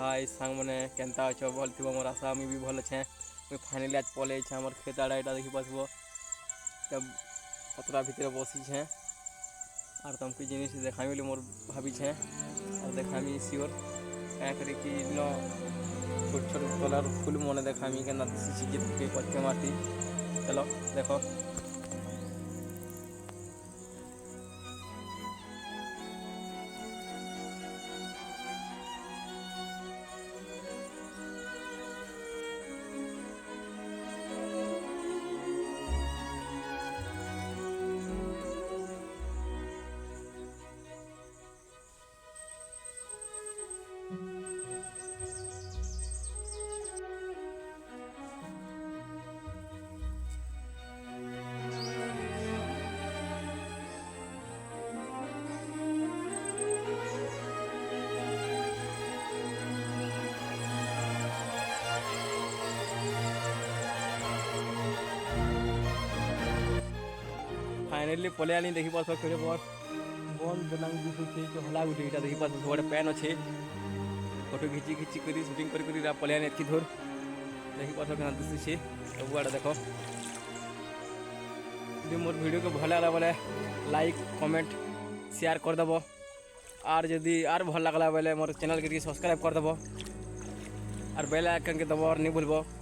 हाय सांग मैंने केनता अच्छ भल थी मोर आशा मुझे भी भल अच्छे मुझे फाइनाली आज पलि आम खेत आड़ा यहाँ देखी पासब पतरा भितर बसी छे और तुमको जिनिस देखामी बोली मोर भाभी छे और देखामी सियोर क्या करी कि छोट छोट कलर फूल मन देखामी के दिशी पचके मारती चलो देखो। फाइनाली पलि आनी देखी पास खेल बन बनाई दिशे हला गुटे यहाँ देखी पास गोटे पैन अच्छे फोटो घिची घिची कर सुटिंग कर पलि आनी एतकी धर देखी पास क्या दिशे सब आड़े देख जो मोर वीडियो को भल लगा बोले लाइक कमेंट शेयर करदेव और जदि आर भल लगला बोले मोर चैनल के सब्सक्राइब करदेव और बेल आइकन के दबाव नहीं भूलब।